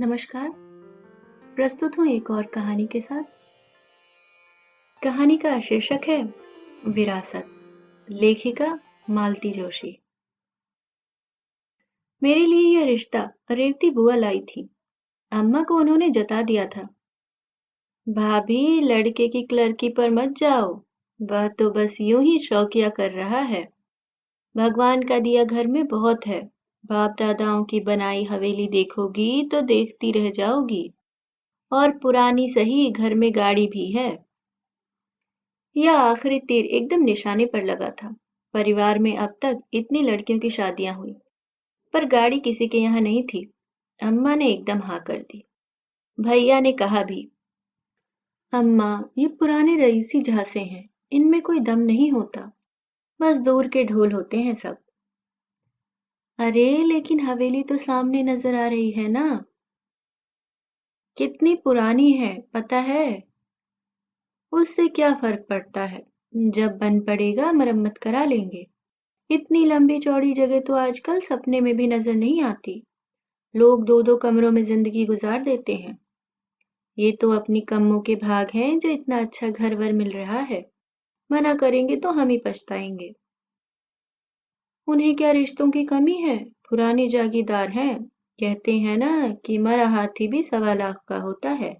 नमस्कार, प्रस्तुत हूँ एक और कहानी के साथ। कहानी का शीर्षक है विरासत। लेखिका मालती जोशी। मेरे लिए यह रिश्ता रेवती बुआ लाई थी। अम्मा को उन्होंने जता दिया था। भाभी, लड़के की क्लर्की पर मत जाओ, वह तो बस यूं ही शौकिया कर रहा है। भगवान का दिया घर में बहुत है। बाप दादाओं की बनाई हवेली देखोगी तो देखती रह जाओगी। और पुरानी सही, घर में गाड़ी भी है। यह आखिरी तीर एकदम निशाने पर लगा था। परिवार में अब तक इतनी लड़कियों की शादियां हुई, पर गाड़ी किसी के यहाँ नहीं थी। अम्मा ने एकदम हाँ कर दी। भैया ने कहा भी, अम्मा, ये पुराने रईसी झांसे हैं, इनमें कोई दम नहीं होता, बस दूर के ढोल होते हैं सब। अरे लेकिन हवेली तो सामने नजर आ रही है ना। कितनी पुरानी है पता है? उससे क्या फर्क पड़ता है, जब बन पड़ेगा मरम्मत करा लेंगे। इतनी लंबी चौड़ी जगह तो आजकल सपने में भी नजर नहीं आती। लोग दो दो कमरों में जिंदगी गुजार देते हैं। ये तो अपनी कम्मों के भाग हैं जो इतना अच्छा घर वर मिल रहा है। मना करेंगे तो हम ही पछताएंगे। उन्हें क्या रिश्तों की कमी है? पुरानी जागीरदार हैं। कहते हैं ना कि मरा हाथी भी 1.25 लाख का होता है।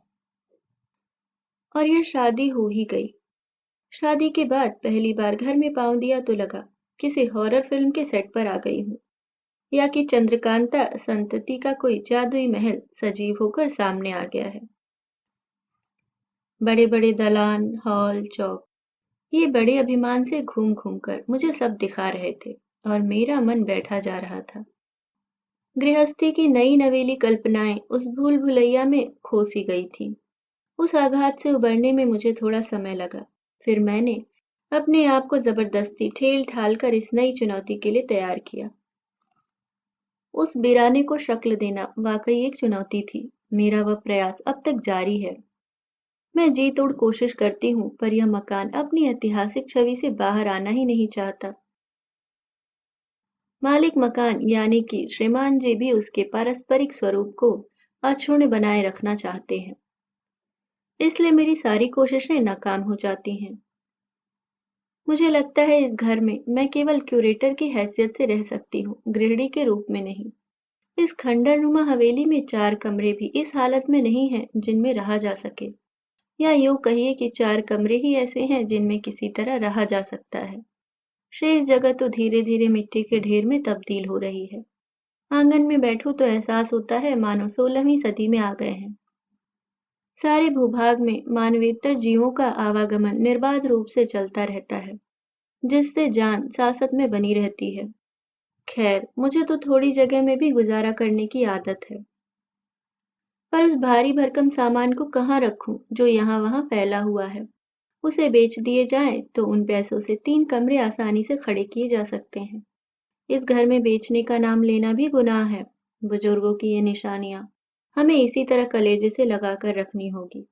और यह शादी हो ही गई। शादी के बाद पहली बार घर में पांव दिया तो लगा किसी हॉरर फिल्म के सेट पर आ गई हूँ, या कि चंद्रकांता संतति का कोई जादुई महल सजीव होकर सामने आ गया है। बड़े बड़े दलान, हॉल, चौक, ये बड़े अभिमान से घूम घूम कर मुझे सब दिखा रहे थे और मेरा मन बैठा जा रहा था। गृहस्थी की नई नवेली कल्पनाएं उस भूल भुलैया में खो सी गई थी। उस आघात से उबरने में मुझे थोड़ा समय लगा। फिर मैंने अपने आप को जबरदस्ती ठेल ठाल कर इस नई चुनौती के लिए तैयार किया। उस वीराने को शक्ल देना वाकई एक चुनौती थी। मेरा वह प्रयास अब तक जारी है। मैं जी तोड़ कोशिश करती हूँ, पर यह मकान अपनी ऐतिहासिक छवि से बाहर आना ही नहीं चाहता। मालिक मकान यानी कि श्रीमान जी भी उसके पारस्परिक स्वरूप को अक्षुण्ण बनाए रखना चाहते हैं। इसलिए मेरी सारी कोशिशें नाकाम हो जाती हैं। मुझे लगता है इस घर में मैं केवल क्यूरेटर की हैसियत से रह सकती हूँ, गृहिणी के रूप में नहीं। इस खंडरनुमा हवेली में 4 कमरे भी इस हालत में नहीं हैं जिनमें रहा जा सके, या यूं कहिए कि 4 कमरे ही ऐसे हैं जिनमें किसी तरह रहा जा सकता है। शेष जगह तो धीरे धीरे मिट्टी के ढेर में तब्दील हो रही है। आंगन में बैठूं तो एहसास होता है मानो 16वीं सदी में आ गए हैं। सारे भूभाग में मानवेतर जीवों का आवागमन निर्बाध रूप से चलता रहता है, जिससे जान सासत में बनी रहती है। खैर, मुझे तो थोड़ी जगह में भी गुजारा करने की आदत है। पर उस भारी भरकम सामान को कहाँ रखूं जो यहाँ वहाँ फैला हुआ है। उसे बेच दिए जाए तो उन पैसों से 3 कमरे आसानी से खड़े किए जा सकते हैं। इस घर में बेचने का नाम लेना भी गुनाह है। बुजुर्गों की ये निशानियां हमें इसी तरह कलेजे से लगाकर रखनी होगी।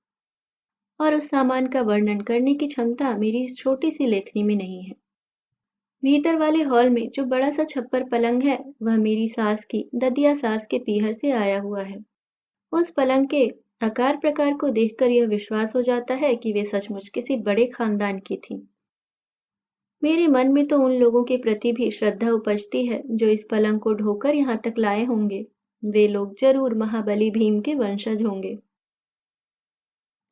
और उस सामान का वर्णन करने की क्षमता मेरी इस छोटी सी लेखनी में नहीं है। भीतर वाले हॉल में जो बड़ा सा छप्पर पलंग है, वह मेरी सास की ददिया सास के पीहर से आया हुआ है। उस पलंग के आकार प्रकार को देखकर यह विश्वास हो जाता है कि वे सचमुच किसी बड़े खानदान की थीं। मेरे मन में तो उन लोगों के प्रति भी श्रद्धा उपजती है जो इस पलंग को ढोकर यहाँ तक लाए होंगे। वे लोग जरूर महाबली भीम के वंशज होंगे।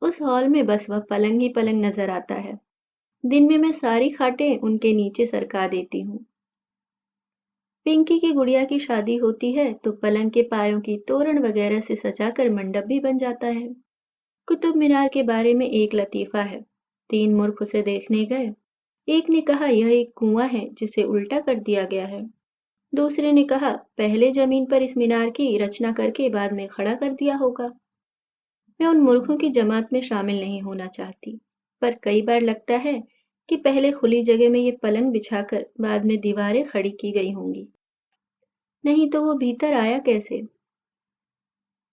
उस हॉल में बस वह पलंग ही पलंग नजर आता है। दिन में मैं सारी खाटें उनके नीचे सरका देती हूँ। पिंकी की गुड़िया की शादी होती है तो पलंग के पायों की तोरण वगैरह से सजाकर मंडप भी बन जाता है। कुतुब मीनार के बारे में एक लतीफा है। 3 मूर्ख उसे देखने गए। एक ने कहा यह एक कुआं है जिसे उल्टा कर दिया गया है। दूसरे ने कहा पहले जमीन पर इस मीनार की रचना करके बाद में खड़ा कर दिया होगा। मैं उन मूर्खों की जमात में शामिल नहीं होना चाहती, पर कई बार लगता है कि पहले खुली जगह में ये पलंग बिछाकर बाद में दीवारें खड़ी की गई होंगी। नहीं तो वो भीतर आया कैसे?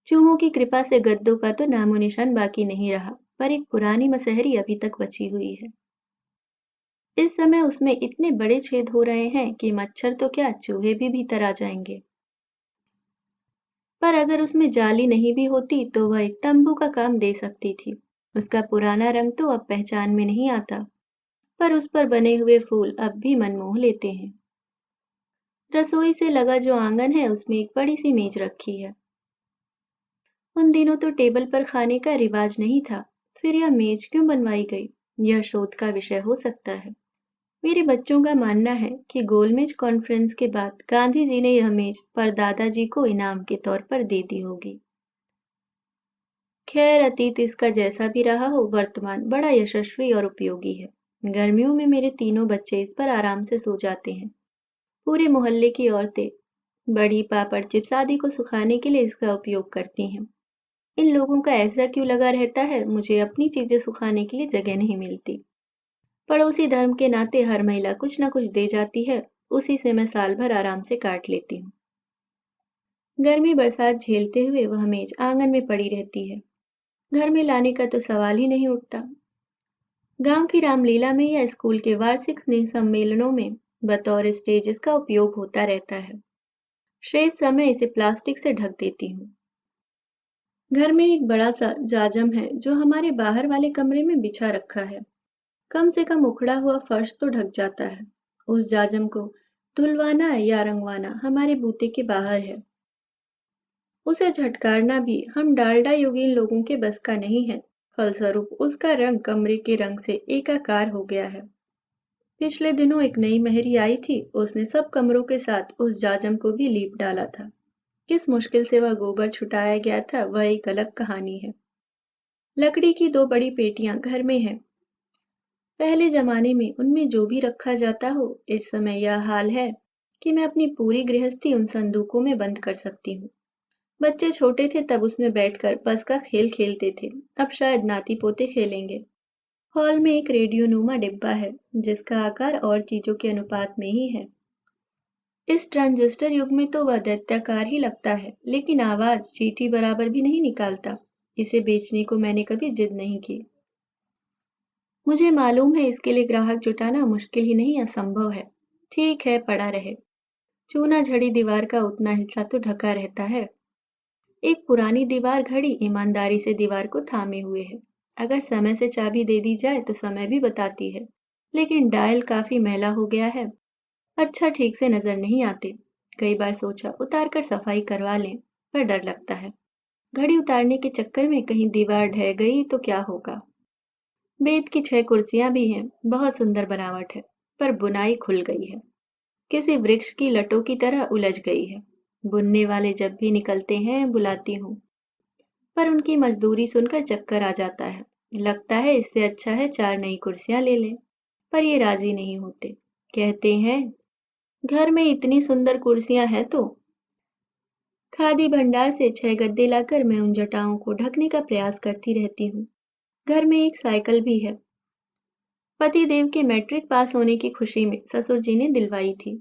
चूहों की कृपा से गद्दों का तो नामो निशान बाकी नहीं रहा, पर एक पुरानी मसहरी अभी तक बची हुई है। इस समय उसमें इतने बड़े छेद हो रहे हैं कि मच्छर तो क्या, चूहे भी भीतर आ जाएंगे। पर अगर उसमें जाली नहीं भी होती तो वह एक तंबू का काम दे सकती थी। उसका पुराना रंग तो अब पहचान में नहीं आता, पर उस पर बने हुए फूल अब भी मन मोह लेते हैं। रसोई से लगा जो आंगन है उसमें एक बड़ी सी मेज रखी है। उन दिनों तो टेबल पर खाने का रिवाज नहीं था, फिर यह मेज क्यों बनवाई गई? यह शोध का विषय हो सकता है। मेरे बच्चों का मानना है कि गोलमेज कॉन्फ्रेंस के बाद गांधी जी ने यह मेज परदादा जी को इनाम के तौर पर दे दी होगी। खैर, अतीत इसका जैसा भी रहा हो, वर्तमान बड़ा यशस्वी और उपयोगी है। गर्मियों में मेरे तीनों बच्चे इस पर आराम से सो जाते हैं। पूरे मोहल्ले की औरतें बड़ी पापड़ चिप्स आदि को सुखाने के लिए इसका उपयोग करती हैं। इन लोगों का ऐसा क्यों लगा रहता है, मुझे अपनी चीजें सुखाने के लिए जगह नहीं मिलती। पड़ोसी धर्म के नाते हर महिला कुछ न कुछ दे जाती है, उसी से मैं साल भर आराम से काट लेती हूँ। गर्मी बरसात झेलते हुए वह मेज आंगन में पड़ी रहती है। घर में लाने का तो सवाल ही नहीं उठता। गांव की रामलीला में या स्कूल के वार्षिक स्नेह सम्मेलनों में बतौर स्टेज इसका उपयोग होता रहता है। शेष समय इसे प्लास्टिक से ढक देती हूँ। घर में एक बड़ा सा जाजम है जो हमारे बाहर वाले कमरे में बिछा रखा है। कम से कम उखड़ा हुआ फर्श तो ढक जाता है। उस जाजम को धुलवाना या रंगवाना हमारे बूते के बाहर है। उसे झटकारना भी हम डालडा योगीन लोगों के बस का नहीं है। फलस्वरूप उसका रंग कमरे के रंग से एकाकार हो गया है। पिछले दिनों एक नई मेहरी आई थी, उसने सब कमरों के साथ उस जाजम को भी लीप डाला था। किस मुश्किल से वह गोबर छुटाया गया था, वह एक अलग कहानी है। लकड़ी की दो बड़ी पेटियां घर में हैं। पहले जमाने में उनमें जो भी रखा जाता हो, इस समय यह हाल है कि मैं अपनी पूरी गृहस्थी उन संदूकों में बंद कर सकती हूँ। बच्चे छोटे थे तब उसमें बैठकर बस का खेल खेलते थे, अब शायद नाती पोते खेलेंगे। हॉल में एक रेडियोनुमा डिब्बा है जिसका आकार और चीजों के अनुपात में ही है। इस ट्रांजिस्टर युग में तो वह दैत्याकार ही लगता है, लेकिन आवाज चींटी बराबर भी नहीं निकालता। इसे बेचने को मैंने कभी जिद नहीं की। मुझे मालूम है इसके लिए ग्राहक जुटाना मुश्किल ही नहीं असंभव है। ठीक है, पड़ा रहे। चूना झड़ी दीवार का उतना हिस्सा तो ढका रहता है। एक पुरानी दीवार घड़ी ईमानदारी से दीवार को थामे हुए है। अगर समय से चाबी दे दी जाए तो समय भी बताती है, लेकिन डायल काफी मैला हो गया है। अच्छा ठीक से नजर नहीं आते। कई बार सोचा उतार कर सफाई करवा लें, पर डर लगता है। घड़ी उतारने के चक्कर में कहीं दीवार ढह गई तो क्या होगा। बेत की 6 कुर्सियां भी हैं, बहुत सुंदर बनावट है, पर बुनाई खुल गई है। किसी वृक्ष की लटों की तरह उलझ गई है। बुनने वाले जब भी निकलते हैं बुलाती हूँ, पर उनकी मजदूरी सुनकर चक्कर आ जाता है। लगता है इससे अच्छा है 4 नई कुर्सियां ले लें, पर ये राजी नहीं होते। कहते हैं घर में इतनी सुंदर कुर्सियां हैं तो। खादी भंडार से 6 गद्दे लाकर मैं उन जटाओं को ढकने का प्रयास करती रहती हूँ। घर में एक साइकिल भी है। पति देव के मैट्रिक पास होने की खुशी में ससुर जी ने दिलवाई थी,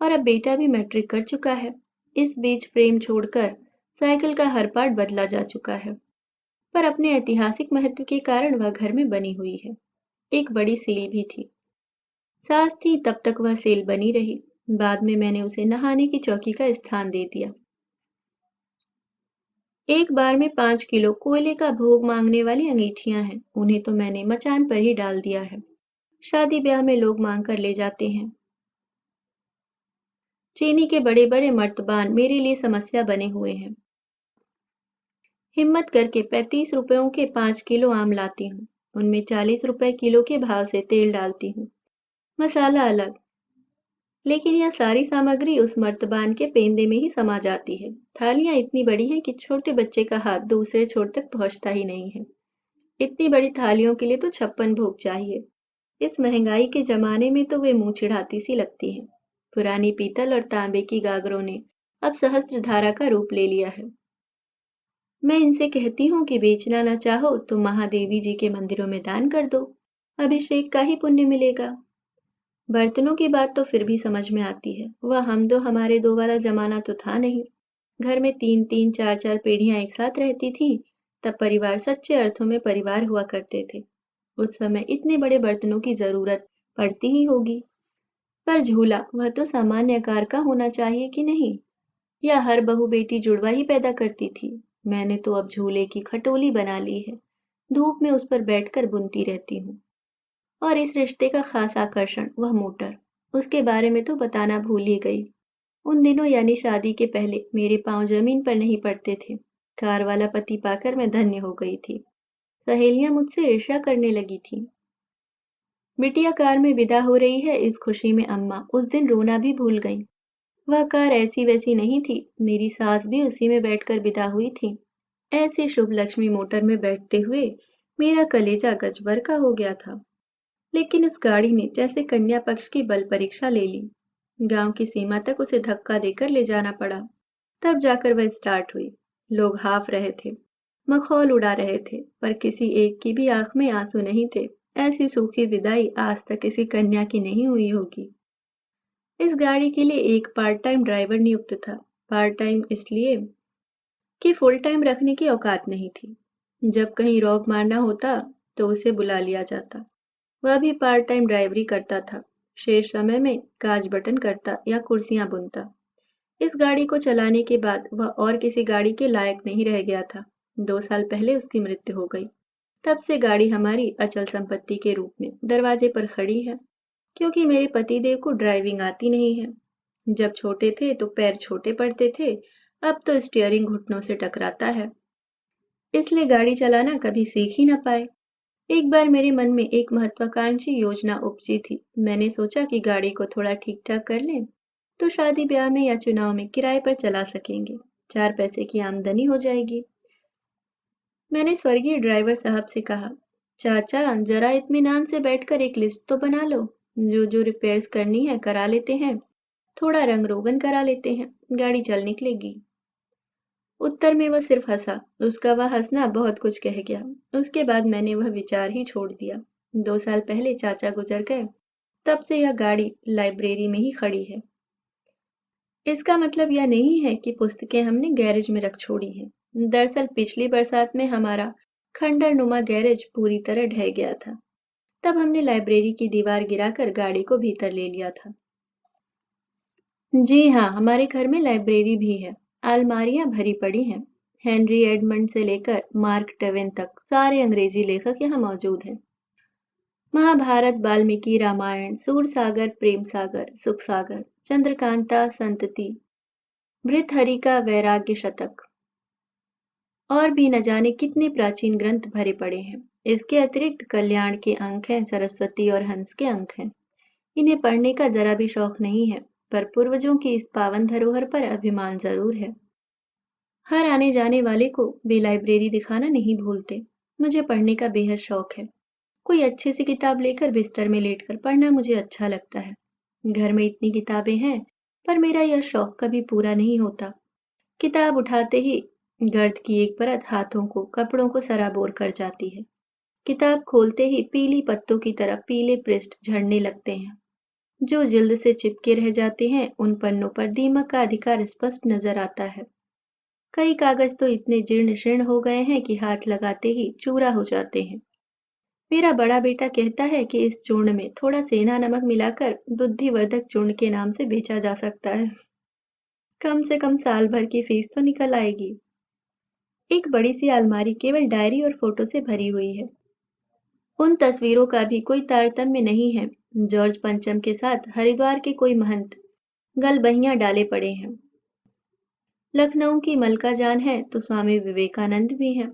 और अब बेटा भी मैट्रिक कर चुका है। इस बीच प्रेम छोड़कर साइकिल का हर पार्ट बदला जा चुका है, पर अपने ऐतिहासिक महत्व के कारण वह घर में बनी हुई है। एक बड़ी सील भी थी। सास थी तब तक वह सील बनी रही। बाद में मैंने उसे नहाने की चौकी का स्थान दे दिया। एक बार में 5 किलो कोयले का भोग मांगने वाली अंगीठियां हैं, उन्हें तो मैंने मचान पर ही डाल दिया है। शादी ब्याह में लोग मांग कर ले जाते हैं। चीनी के बड़े बड़े मर्तबान मेरे लिए समस्या बने हुए हैं। हिम्मत करके 35 रुपयों के 5 किलो आम लाती हूँ। उनमें 40 रुपए किलो के भाव से तेल डालती हूँ, मसाला अलग। लेकिन यह सारी सामग्री उस मर्तबान के पेंदे में ही समा जाती है। थालियां इतनी बड़ी हैं कि छोटे बच्चे का हाथ दूसरे छोर तक पहुंचता ही नहीं है। इतनी बड़ी थालियों के लिए तो 56 भोग चाहिए। इस महंगाई के जमाने में तो वे मुंह चिढ़ाती सी लगती हैं। पुरानी पीतल और तांबे की गागरों ने अब सहस्त्रधारा का रूप ले लिया है। मैं इनसे कहती हूँ कि बेचना न चाहो तो महादेवी जी के मंदिरों में दान कर दो, अभिषेक का ही पुण्य मिलेगा। बर्तनों की बात तो फिर भी समझ में आती है, वह हम दो हमारे दो वाला जमाना तो था नहीं। घर में 3-3 4-4 पीढ़ियां एक साथ रहती थीं, तब परिवार सच्चे अर्थों में परिवार हुआ करते थे। उस समय इतने बड़े बर्तनों की जरूरत पड़ती ही होगी। पर झूला वह तो सामान्य आकार का होना चाहिए कि नहीं? या हर बहू बेटी जुड़वा ही पैदा करती थी। मैंने तो अब झूले की खटोली बना ली है। धूप में उस पर बैठकर बुनती रहती हूँ। और इस रिश्ते का खास आकर्षण वह मोटर, उसके बारे में तो बताना भूल ही गई। उन दिनों यानी शादी के पहले मेरे पांव जमीन पर नहीं पड़ते थे। कार वाला पति पाकर मैं धन्य हो गई थी। सहेलियां मुझसे ईर्ष्या करने लगी थीं। बिटिया कार में विदा हो रही है, इस खुशी में अम्मा उस दिन रोना भी भूल गईं। वह कार ऐसी वैसी नहीं थी, मेरी सास भी उसी में बैठकर विदा हुई थी। ऐसे शुभ लक्ष्मी मोटर में बैठते हुए मेरा कलेजा गजबर का हो गया था। लेकिन उस गाड़ी ने जैसे कन्या पक्ष की बल परीक्षा ले ली। गांव की सीमा तक उसे धक्का देकर ले जाना पड़ा। तब जाकर वह स्टार्ट हुई। लोग हाफ रहे थे, मखौल उड़ा रहे थे, पर किसी एक की भी आंख में आंसू नहीं थे। ऐसी सूखी विदाई आज तक किसी कन्या की नहीं हुई होगी। इस गाड़ी के लिए एक पार्ट टाइम ड्राइवर नियुक्त था। पार्ट टाइम इसलिए कि फुल टाइम रखने की औकात नहीं थी। जब कहीं रौब मारना होता तो उसे बुला लिया जाता। वह भी पार्ट टाइम ड्राइवरी करता था। शेष समय में काज बटन करता या कुर्सियां बुनता। इस गाड़ी को चलाने के बाद वह और किसी गाड़ी के लायक नहीं रह गया था। 2 साल पहले उसकी मृत्यु हो गई। तब से गाड़ी हमारी अचल संपत्ति के रूप में दरवाजे पर खड़ी है, क्योंकि मेरे पतिदेव को ड्राइविंग आती नहीं है। जब छोटे थे तो पैर छोटे पड़ते थे, अब तो स्टीयरिंग घुटनों से टकराता है। इसलिए गाड़ी चलाना कभी सीख ही न पाए। एक बार मेरे मन में एक महत्वाकांक्षी योजना उपजी थी। मैंने सोचा कि गाड़ी को थोड़ा ठीक ठाक कर लें तो शादी ब्याह में या चुनाव में किराए पर चला सकेंगे। 4 पैसे की आमदनी हो जाएगी। मैंने स्वर्गीय ड्राइवर साहब से कहा, चाचा जरा इत्मीनान से बैठकर एक लिस्ट तो बना लो। जो जो रिपेयर्स करनी है करा लेते हैं, थोड़ा रंग रोगन करा लेते हैं, गाड़ी चल निकलेगी। उत्तर में वह सिर्फ हंसा। उसका वह हंसना बहुत कुछ कह गया। उसके बाद मैंने वह विचार ही छोड़ दिया। 2 साल पहले चाचा गुजर गए, तब से यह गाड़ी लाइब्रेरी में ही खड़ी है। इसका मतलब यह नहीं है कि पुस्तकें हमने गैरेज में रख छोड़ी हैं। दरअसल पिछली बरसात में हमारा खंडर नुमा गैरेज पूरी तरह ढह गया था। तब हमने लाइब्रेरी की दीवार गिराकर गाड़ी को भीतर ले लिया था। जी हाँ, हमारे घर में लाइब्रेरी भी है। अलमारियां भरी पड़ी हैं। हेनरी एडमंड से लेकर मार्क ट्वेन तक सारे अंग्रेजी लेखक यहाँ मौजूद हैं। महाभारत, वाल्मीकि रामायण, सूरसागर, प्रेम सागर, सुख सागर, चंद्रकांता, संतति, भृतहरिका, वैराग्य शतक और भी न जाने कितने प्राचीन ग्रंथ भरे पड़े हैं। इसके अतिरिक्त कल्याण के अंक हैं, सरस्वती और हंस के अंक हैं। इन्हें पढ़ने का जरा भी शौक नहीं है, पर पूर्वजों की इस पावन धरोहर पर अभिमान जरूर है। हर आने जाने वाले को वे लाइब्रेरी दिखाना नहीं भूलते। मुझे पढ़ने का बेहद शौक है। कोई अच्छी सी किताब लेकर बिस्तर में लेटकर पढ़ना मुझे अच्छा लगता है। घर में इतनी किताबें हैं, पर मेरा यह शौक कभी पूरा नहीं होता। किताब उठाते ही गर्द की एक परत हाथों को, कपड़ों को सराबोर कर जाती है। किताब खोलते ही पीली पत्तों की तरह पीले पृष्ठ झड़ने लगते हैं। जो जिल्द से चिपके रह जाते हैं, उन पन्नों पर दीमक का अधिकार स्पष्ट नजर आता है। कई कागज तो इतने जीर्ण शीर्ण हो गए हैं कि हाथ लगाते ही चूरा हो जाते हैं। मेरा बड़ा बेटा कहता है कि इस चूर्ण में थोड़ा सेंधा नमक मिलाकर बुद्धिवर्धक चूर्ण के नाम से बेचा जा सकता है। कम से कम साल भर की फीस तो निकल आएगी। एक बड़ी सी अलमारी केवल डायरी और फोटो से भरी हुई है। उन तस्वीरों का भी कोई तारतम्य नहीं है। जॉर्ज पंचम के साथ हरिद्वार के कोई महंत गलबहियां डाले पड़े हैं। लखनऊ की मलका जान है तो स्वामी विवेकानंद भी हैं।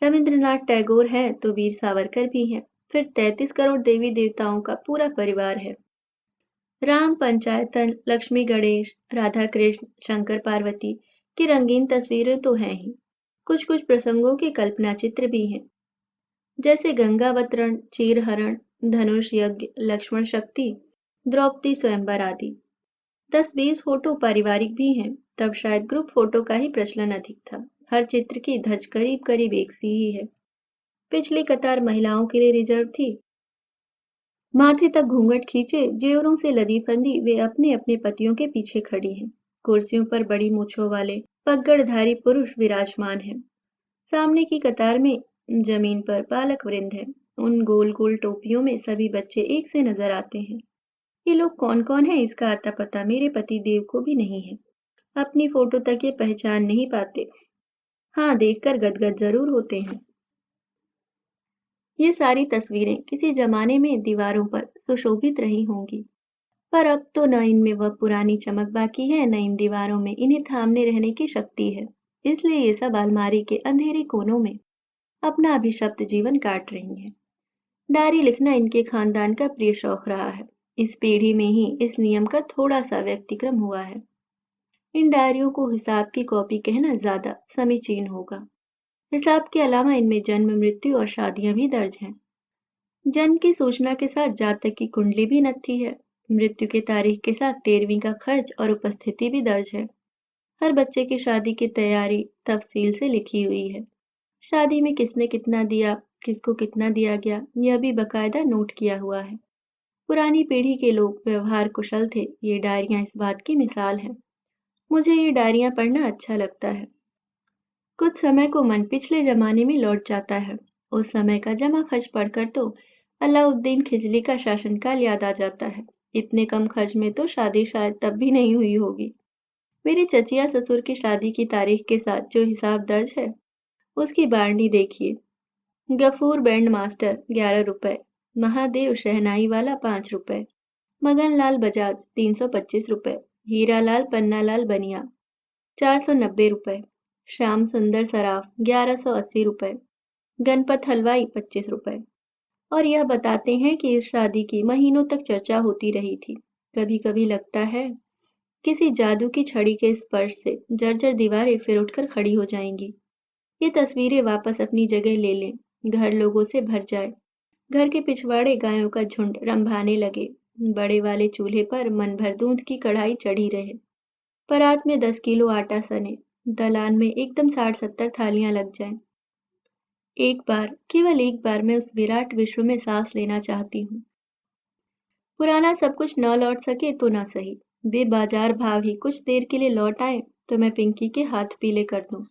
रविंद्रनाथ टैगोर हैं तो वीर सावरकर भी हैं। फिर 33 करोड़ देवी देवताओं का पूरा परिवार है। राम, पंचायतन, लक्ष्मी गणेश, राधा कृष्ण, शंकर पार्वती की रंगीन तस्वीरें तो हैं ही। कुछ कुछ प्रसंगों के कल्पना चित्र भी हैं, जैसे गंगावतरण, चीरहरण, धनुष यज्ञ, लक्ष्मण शक्ति, द्रौपदी स्वयंवर आदि। 10-20 फोटो पारिवारिक भी हैं। तब शायद ग्रुप फोटो का ही प्रचलन अधिक था। हर चित्र की धज करीब करीब एक सी ही है। पिछली कतार महिलाओं के लिए रिजर्व थी। माथे तक घूंघट खींचे, जेवरों से लदी फंदी, वे अपने अपने पतियों के पीछे खड़ी हैं। कुर्सियों पर बड़ी मूछों वाले पगड़धारी पुरुष विराजमान हैं। सामने की कतार में जमीन पर बालक वृंद है। उन गोल गोल टोपियों में सभी बच्चे एक से नजर आते हैं। ये लोग कौन कौन है, इसका आता पता मेरे पति देव को भी नहीं है। अपनी फोटो तक ये पहचान नहीं पाते। हाँ, देखकर गदगद जरूर होते हैं। ये सारी तस्वीरें किसी जमाने में दीवारों पर सुशोभित रही होंगी, पर अब तो न इनमें वह पुरानी चमक बाकी है, न इन दीवारों में इन्हें थामने रहने की शक्ति है। इसलिए ये सब अलमारी के अंधेरे कोनों में अपना अभिशप्त जीवन काट रही हैं। डायरी लिखना इनके खानदान का प्रिय शौक रहा है। इस पीढ़ी में ही इस नियम का थोड़ा सा व्यतिक्रम हुआ है। इन डायरियों को हिसाब की कॉपी कहना ज्यादा समीचीन होगा। हिसाब के अलावा इनमें जन्म, मृत्यु और शादियां भी दर्ज हैं। जन्म की सूचना के साथ जातक की कुंडली भी नत्थी है। मृत्यु की तारीख के साथ 13वीं का खर्च और उपस्थिति भी दर्ज है। हर बच्चे की शादी की तैयारी तफसील से लिखी हुई है। शादी में किसने कितना दिया, किसको कितना दिया गया, यह भी बकायदा नोट किया हुआ है। पुरानी पीढ़ी के लोग व्यवहार कुशल थे, ये डायरियां इस बात की मिसाल हैं। मुझे ये डायरियां पढ़ना अच्छा लगता है। कुछ समय को मन पिछले जमाने में लौट जाता है। उस समय का जमा खर्च पढ़कर तो अलाउद्दीन खिजली का शासनकाल याद आ जाता है। इतने कम खर्च में तो शादी शायद तब भी नहीं हुई होगी। मेरे चचिया ससुर की शादी की तारीख के साथ जो हिसाब दर्ज है, उसकी बारनी देखिए। गफूर बैंड मास्टर 11 रुपए, महादेव शहनाई वाला 5 रुपए, मगनलाल बजाज 325 रुपए, हीरालाल पन्नालाल बनिया 490 रुपए, श्याम सुंदर सराफ 1180 रुपए, गणपत हलवाई 25 रुपए। और यह बताते हैं कि इस शादी की महीनों तक चर्चा होती रही थी। कभी कभी लगता है किसी जादू की छड़ी के स्पर्श से जर्जर दीवारें फिर उठकर खड़ी हो जाएंगी। ये तस्वीरें वापस अपनी जगह ले लें, घर लोगों से भर जाए। घर के पिछवाड़े गायों का झुंड रंभाने लगे। बड़े वाले चूल्हे पर मन भर दूध की कढ़ाई चढ़ी रहे। परात में 10 किलो आटा सने। दलान में एकदम 60-70 थालियां लग जाएं। एक बार, केवल एक बार मैं उस विराट विश्व में सांस लेना चाहती हूँ। पुराना सब कुछ न लौट सके तो न सही, बेबाजार भाव ही कुछ देर के लिए लौट आए तो मैं पिंकी के हाथ पीले कर दूं।